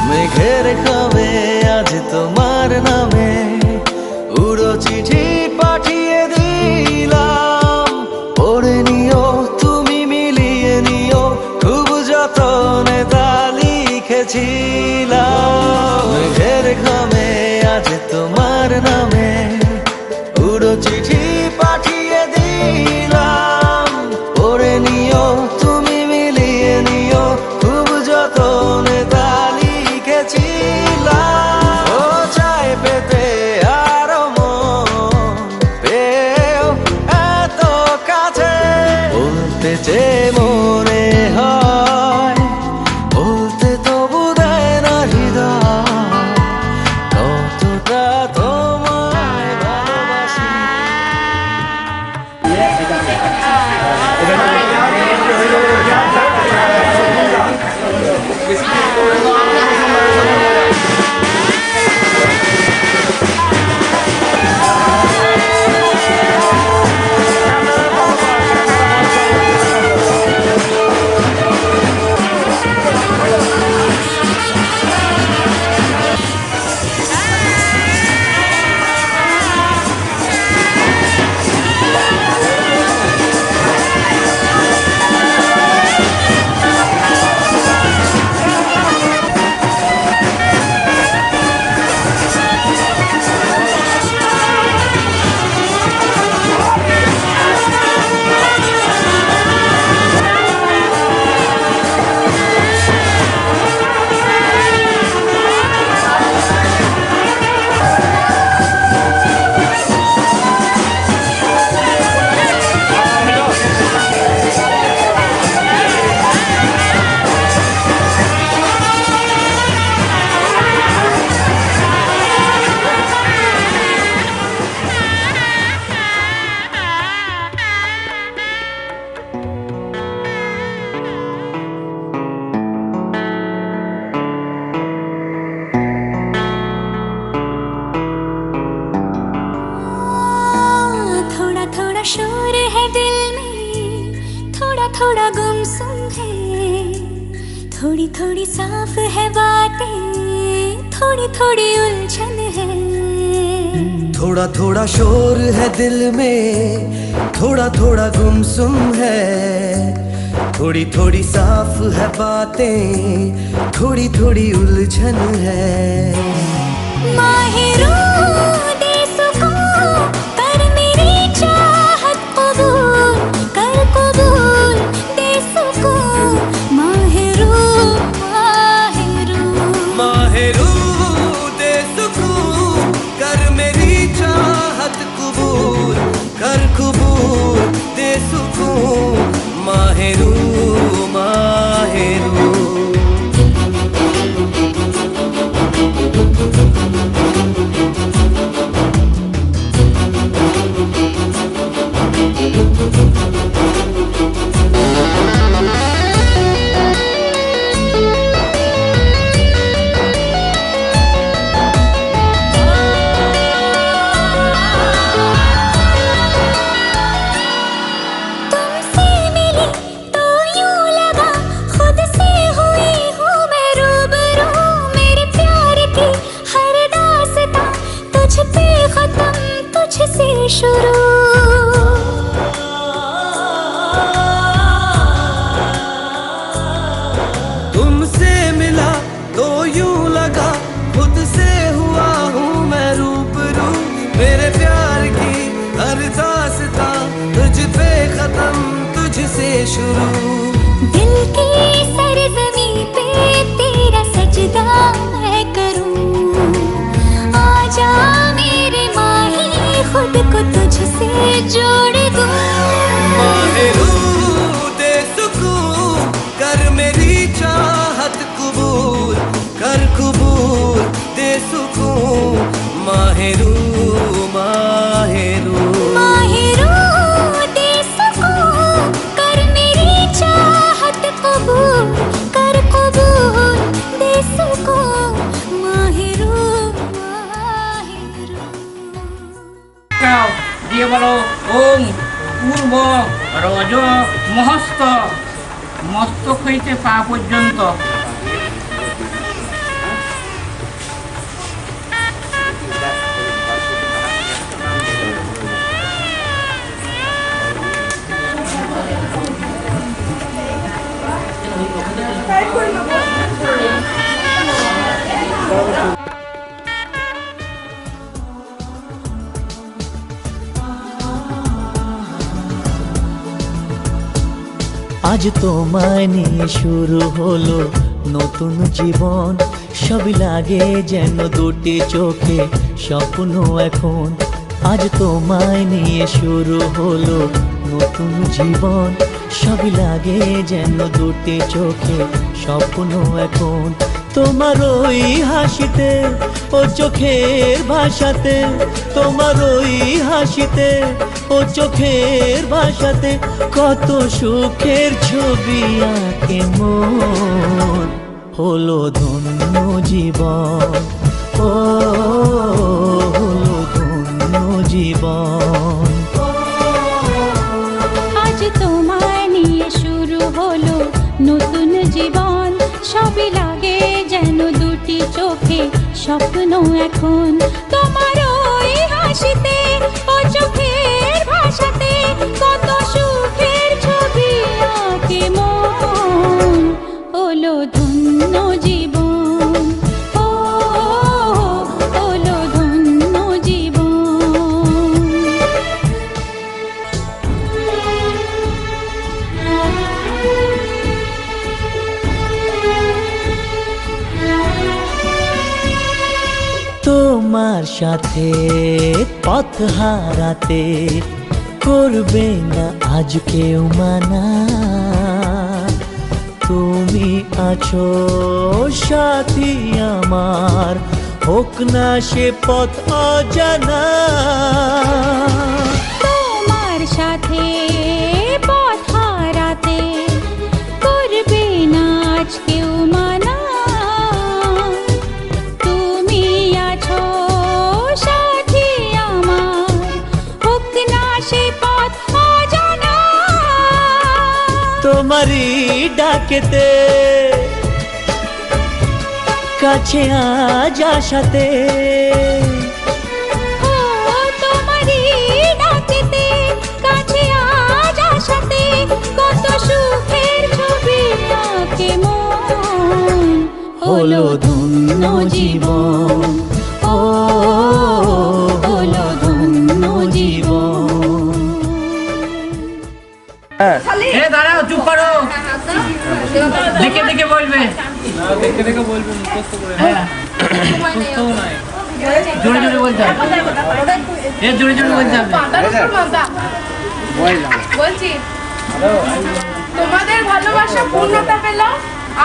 মেঘের খামে আজ তোমার নামে উড়ো চিঠি পাঠিয়ে দিলাম, পড়ে নিও তুমি মিলিয়ে নিও, খুব যতনে তা লিখেছিলাম। মেঘের খামে আজ তোমার নামে উড়ো চিঠি পাঠিয়ে দিলাম, পড়ে নিও তুমি মিলিয়ে নিও, খুব যতনে তা লিখেছিলাম। ও চায় পেতে আরো মন পেও এত কাছে, বলতে চে মনে হয়, বলতে তো বোধহয় না হৃদয়। थोड़ी थोड़ी साफ है बातें, थोड़ी थोड़ी उलझन है। थोड़ा थोड़ा शोर है दिल में, थोड़ा थोड़ा गुमसुम है। थोड़ी थोड़ी साफ है बातें, थोड़ी थोड़ी उलझन है। माहिरू दे सुकून, कर मेरी चाहत कबूल, कर कबूल दे सुकून। माहिरू माहिरू माहिरू दे सुकून, कर मेरी चाहत कबूल, कर कबूल दे सुकून। माहिरू माहिरू शुरू। तुमसे मिला तो यूं लगा खुद से हुआ हूँ मैं रूबरू। मेरे प्यार की हर दास्तां तुझ पे खत्म, तुझसे शुरू। दिल की सरजमीं पे तेरा सजदा मैं करूं। आजा मेरे माही खुद को तुझसे जोड़ दूं। माहिरू दे सुकून, कर मेरी चाहत कबूल, कर कबूल दे सुकून। माहिरू माहिरू माहिरू दे सुकून, कर मेरी चाहत कबूल, कर कबूल दे सुकून। माहिरू माहिरू দিয়ে বলো ওম পূর্ব রজ মহস্ত, মস্তক হইতে পা পর্যন্ত। আজ তোমায় নিয়ে শুরু হলো নতুন জীবন। সবই লাগে যেন দুটি চোখে স্বপ্ন এখন। আজ তোমায় নিয়ে শুরু হলো নতুন জীবন। সবই লাগে যেন দুটি চোখে স্বপ্ন এখন। তোমার ওই হাসিতে ও চোখের ভাষাতে, তোমার ওই হাসিতে ও চোখের ভাষাতে কত সুখের ছবি আঁকে মন। হলো ধন্য জীবন, ও হলো ধন্য জীবন। আজ তোমায় নিয়ে শুরু হলো নতুন জীবন। সবই লাগে যেন দুটি চোখে স্বপ্ন এখন। তোমার ওই হাসিতে ও চোখের ভাষাতে কত সুখের ছবি আঁকে মন। হলো ধন্য জীবন, ও হলো ধন্য জীবন। তোমার সাথে পথ হারাতে করবে না আজ কেউ মানা। তুমি আছো সাথী আমার, হোক না সে পথ অজানা। তোমার সাথে পথ হারাতে করবে না আজ কেউ মানা। তুমি আছো সাথী আমার, হোক না সে পথ অজানা। তোমারই ডাকেতে কাছে আজ আশাতে। ও তোমারই ডাকেতে কাছে আজ আশাতে কত সুখের ছবি আঁকে মন হলো ধন্য জীবন, ও হলো ধন্য জীবন। এ দাঁড়াও, চুপ করো। দেখে দেখে বলবে, দেখে দেখে বলবেন, মুখস্থ করে হ্যাঁ জোরে জোরে বলতে হবে, এ জোরে জোরে বলতে হবে। বলছি তোমাদের ভালোবাসা পূর্ণতা পেল,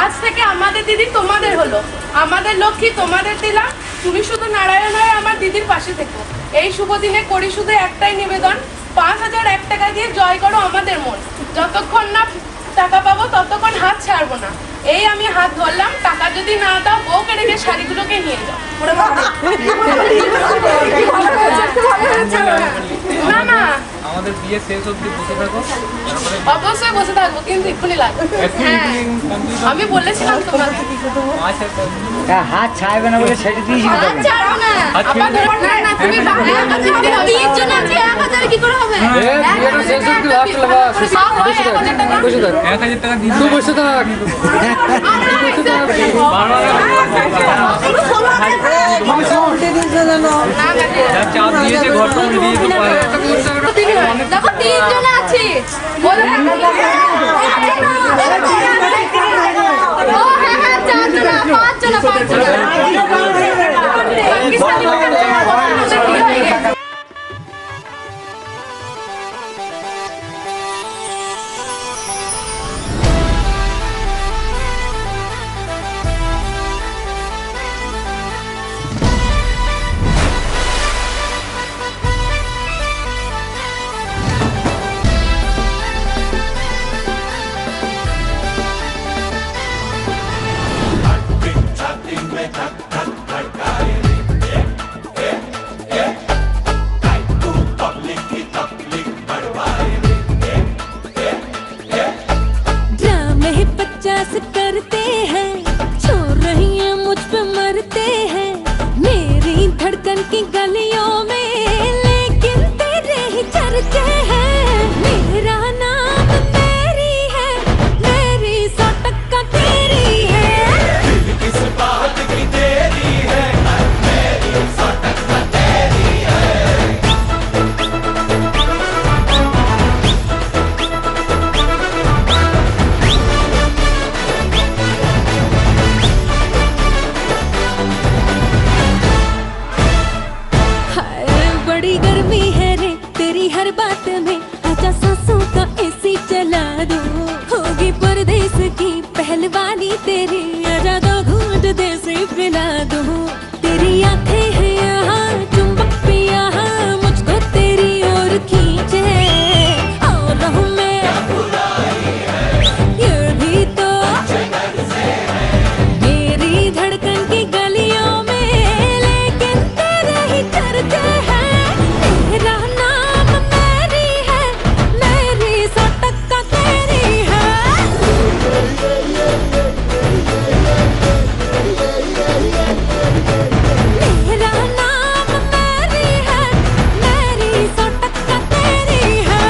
আজ থেকে আমাদের দিদি তোমাদের হলো, আমাদের লক্ষ্মী তোমাদের দিলাম, তুমি শুধু নারায়ণ হয়ে আমার দিদির পাশে থেকো। এই শুভ দিনে করি শুধু একটাই নিবেদন, 5001 টাকা দিয়ে জয় করো আমাদের মন। যতক্ষণ না টাকা পাবো ততক্ষণ হাত ছাড়বো না। এই আমি হাত ধরলাম, টাকা যদি না দাও বউকে রেখে শাড়িগুলোকে নিয়ে যাও। না না, আমাদের বিয়ে শেষ অবধি বসে থাকো, অবশ্যই বসে থাকবো, কিন্তু এক্ষুনি লাগবে। হ্যাঁ আমি বলেছিলাম তোমাকে হাত ছাড়বে না বলে ছেড়ে দিয়েছি। হাত ছাড়ো না, আবার ধরো না, না তুমি বাবা তিনজন আছে 1000 কি করে হবে? শেষ অবধি হাত লাগা, সব হয় 1000 টাকা। 1000 টাকা দিয়ে তুই বসে থাক। চাপ দিয়েছে, ঘর করে দিয়ে তো পারে। দেখো তিনজন আছি, বলো না। ও হ্যাঁ হ্যাঁ, 4 জন, 5 জন, 5 জন। ड्रामे 50 करते हैं, छोड़ रही हैं मुझ पे मरते हैं मेरी धड़कन की गलियों में, लेकिन तेरे ही चर्चे हैं। मेरा नाम मेरी है, मेरी 100 टक्का तेरी है। किस बात की देरी है, मेरी 100 टक्का तेरी है। हाय बड़ी गर्मी है रे तेरी हर बात में, आजा सांसों का एसी चला दो। होगी परदेस की पहलवानी तेरी, आजा दो घूंट देसी पिला दो। तेरी आंखें हैं यहाँ चुंबक पे यहाँ, मुझको तेरी ओर खींचे और रहूं मैं ये भी तो मेरी धड़कन की गलियों में, लेकिन तेरे ही चर्चे हैं। मेरा नाम मेरी है, मेरी 100 टक्का तेरी है। मेरा नाम मेरी है, मेरी 100 टक्का तेरी है।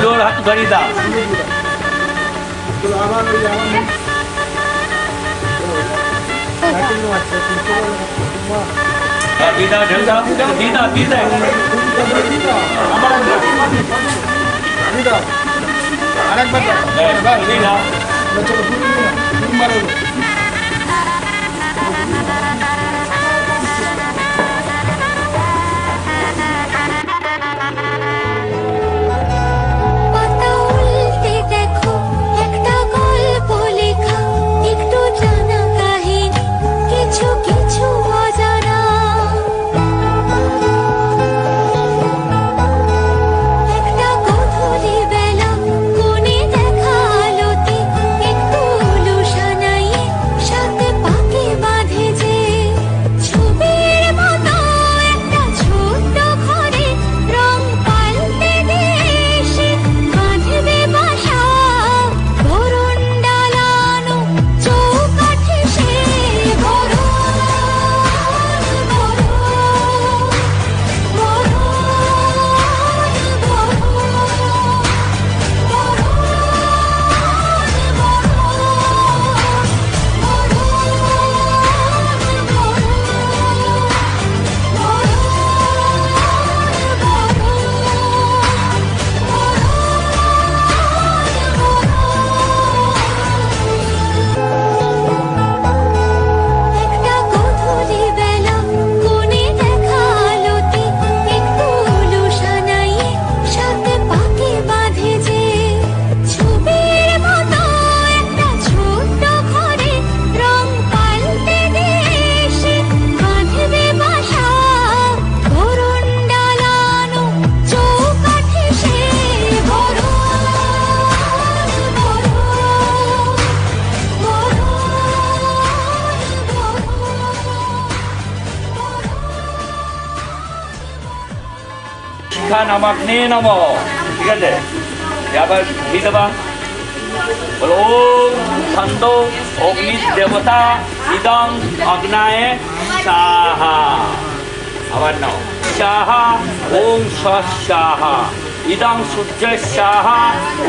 তুলোর হাত ধরি দাও। বিদা ঢেল দাও, বিদা বিদা আরেকবার দাও। শিক্ষা নামাগ্নে নম, ঠিক আছে? আবার ঘি দেবা, বলো ওম ছন্দ অগ্নি দেবতা ইদং অগ্নায়ে স্বাহা। আবার নাও স্বাহা ওম স্বাহা ইদং সূর্য স্বাহা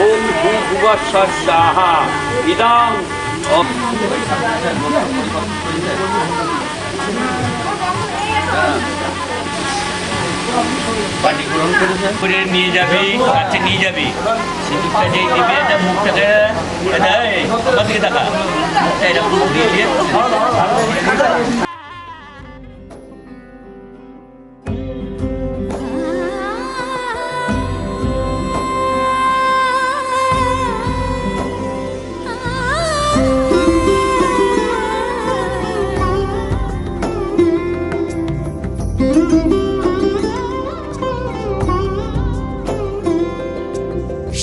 ওম ভূভুব স্বাহা ইদং পানি গ্রহণ করে নিয়ে যাবি, কাছে নিয়ে যাবি। সিঁদুরটা যেই দিবি এটা মুখটাকে আমার দিকে তাকা, মুখটা এরকম ঘুরিয়ে দিয়ে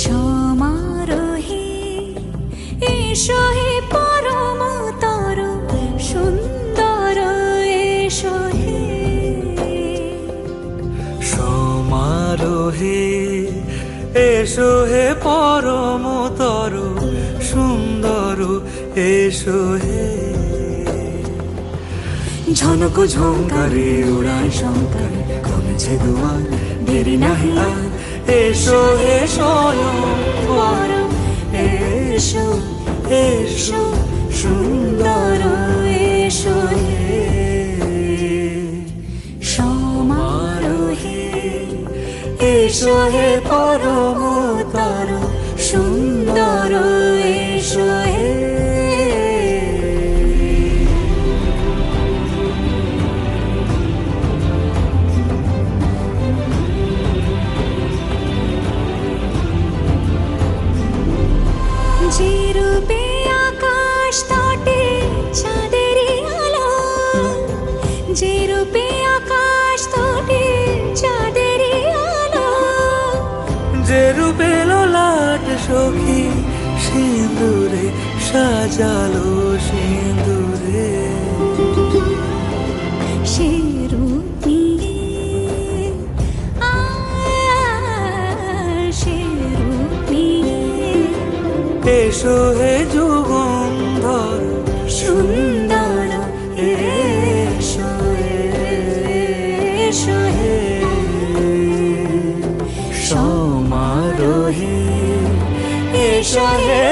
সমারোহে এসো হে পরমতর সুন্দর এসো হে। সমারোহে এসো হে পরমতর সুন্দর এসো হে। ঝনক ঝঙ্কারে উড়ায় শঙ্কার কমেছে দুয়ার, দেরি নাহি আর এসো হে স্বয়ং বর এসো এসো সুন্দর এসো হে। সমারোহে এসো হে পরমতর সুন্দর এসো হে। যে রূপে আকাশ তটে চাঁদেরই আলো, যে রূপে আকাশ তটে চাঁদেরই আলো, যে রূপে ললাট সখী সিঁদুরে সাজালো সিঁদুরে। সে রূপ নিয়ে সে রূপ নিয়ে এসো হে যুগন্ধর সুন্দর এসো এসো হে। সমারোহে এসো হে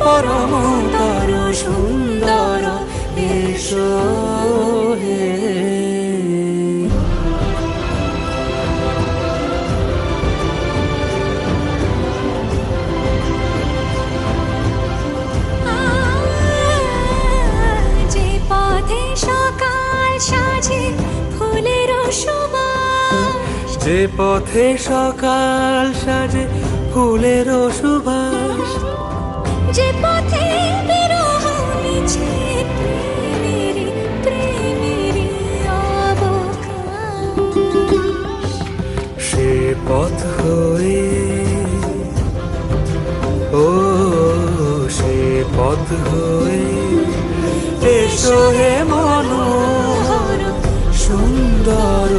পরমতর সুন্দর এসো হে। যে পথে সকাল সাজে ফুলের সুবাস, যে পথে সকাল সাজে ফুলের সুবাস, যে পথে বিরহ মিছে প্রেমেরই প্রেমেরই অবকাশ, সে পথ হয়ে ও সে পথ হয়ে এসো হে মনোহর সুন্দর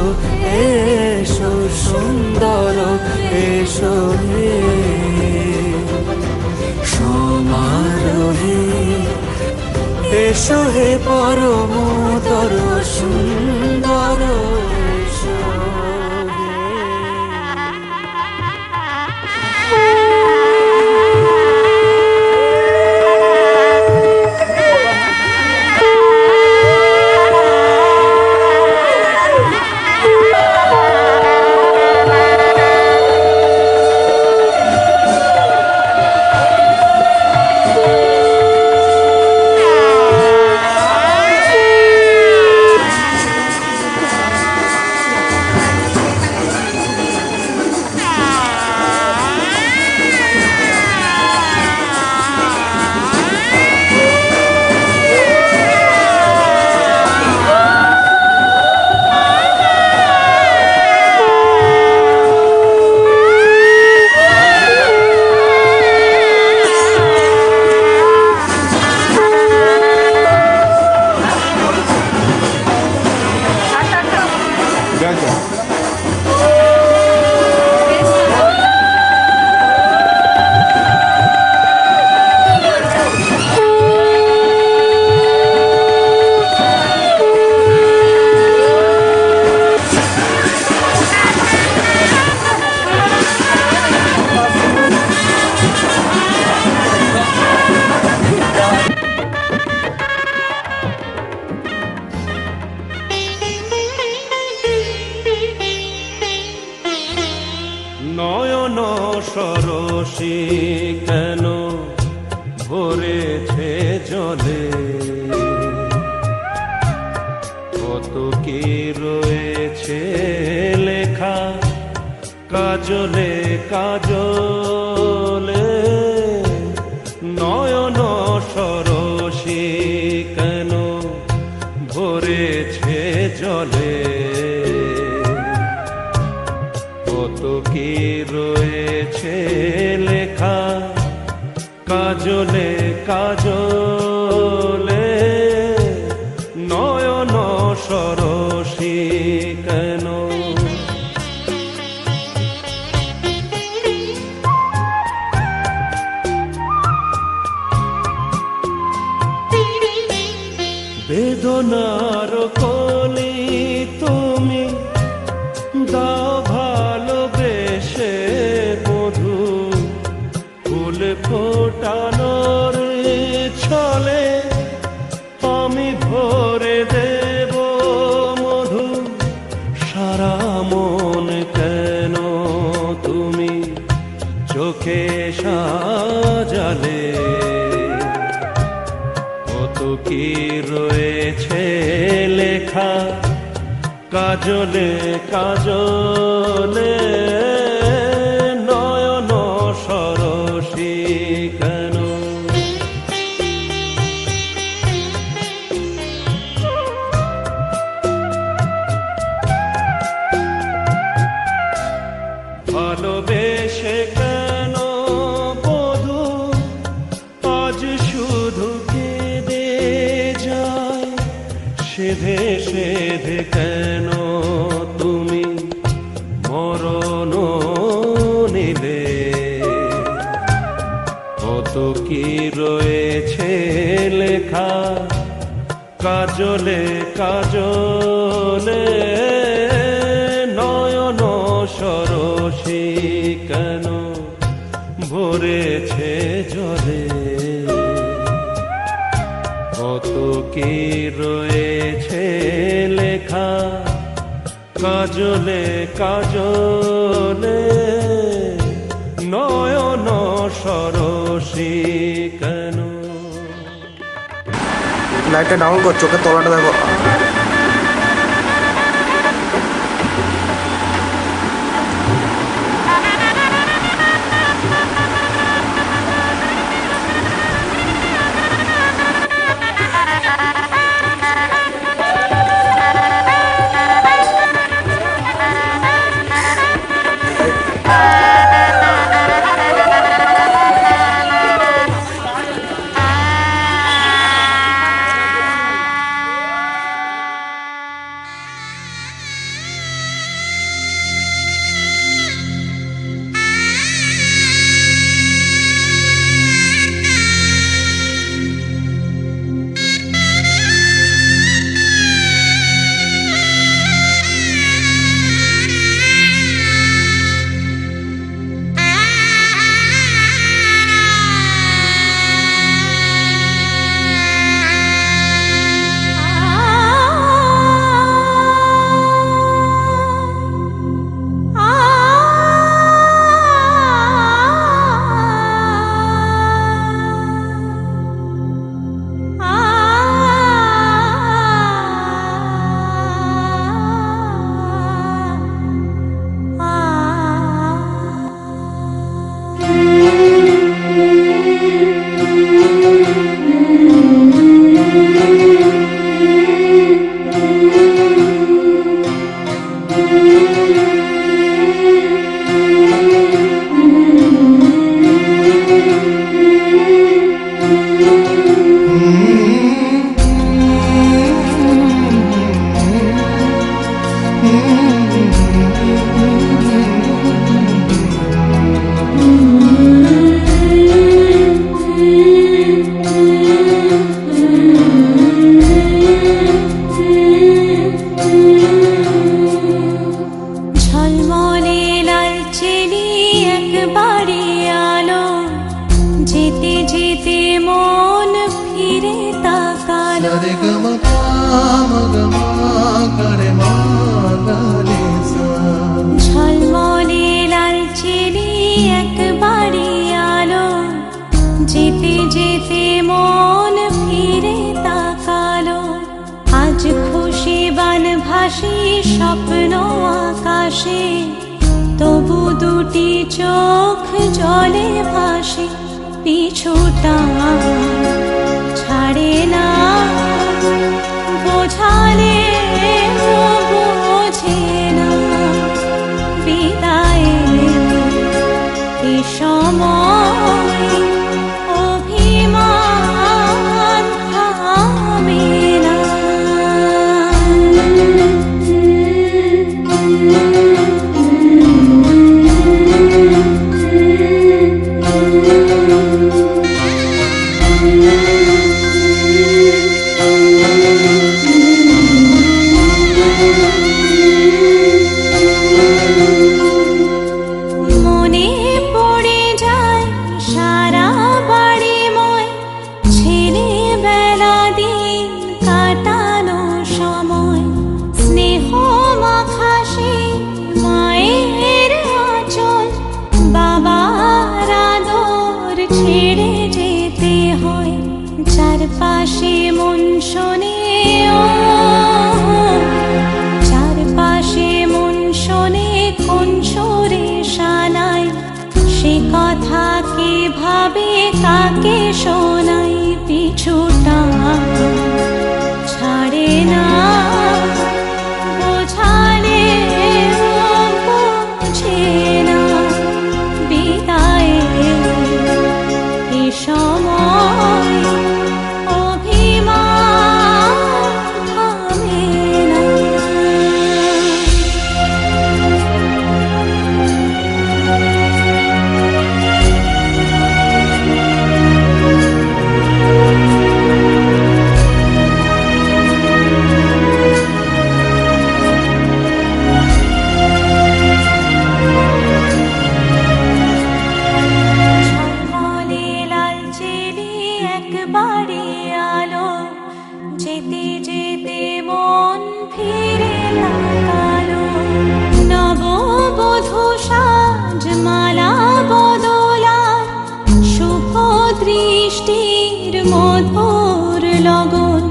এসো সুন্দর এসো হে। সমারোহে এসো হে পরমতর সুন্দর এসো হে। সরসী কেন ভরেছে জলে, কত কি রয়েছে লেখা কাজলে কাজলে, নয়ন সরসী কেন ভরেছে জলে, কত কি রয়েছে লেখা কাজলে কাজলে, নয়ন সরসী কেন। বেদনার কলি তুমি দাও ভালোবেসে মধু, ফুল ফোটানোর ছলে আমি ভরে দেব মধু, সারা মন কেন তুমি চোখে সাজালে, কত কি রয়েছে লেখা কাজলে কাজলে, নয়ন সরসী কেন। ভালোবেসে কেন বধূ আজ শুধু কেঁদে যায়, সেধে সেধে কেন তুমি মরণ নিলে, কত কি রয়েছে লেখা কাজলে কাজলে, নয়ন সরসী কেন ভরেছে জলে, কত কি রয়েছে লেখা কাজলে কাজলে, নয়ন সরসী কেন। লাইটটা ডাউন কর, চোখের তলাটা দেখো। ঝলমলে স্বপ্ন আকাশে, তবু দুটি চোখ জলে ভাসে, পিছুটা ছাড়ে না, বোঝালে বোঝে না, বিদায়ের এ সময় অভিমান থামে না। মনে পড়ে যায় সারা বাড়িময় ছেলেবেলা দিন কাটানো সময়, স্নেহ মাখাসে মায়ের আঁচল, বাবার আদর ছেড়ে যেতে হয়, চারপাশে মন শোনে চারপাশে মন শোনে কোন সুরে শানায়, সে কথা কে ভাবে কাকে শোনাই, পিছুটা ছাড়ে না, বোঝালে বোঝে না, বিদায়ের এ সময় অভিমান থামে না। ঝলমলে লালচেলি একবারে আলো, যেতে যেতে মন ফিরে তাকালো, নববধূ সাজমালা বদলার শুভ দৃষ্টির মধুর লগন,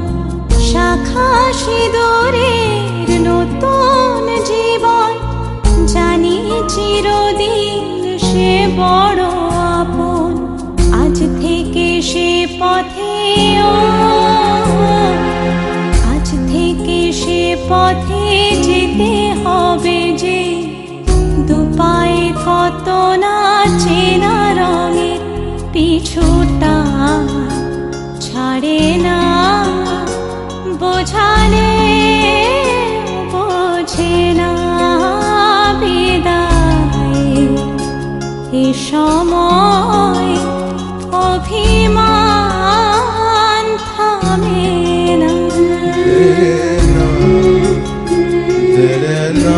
শাখা সিঁদুরের নতুন জীবন, জানি চিরদিন সে বড় আপন, আজ থেকে সে পথে আজ থেকে সে পথে যেতে হবে যে, দুপায়ে কত না চেনা রঙের, পিছুটা ছাড়ে না, বোঝালে বোঝে না, বিদায়ের এ সময় অভিমান থামে না। না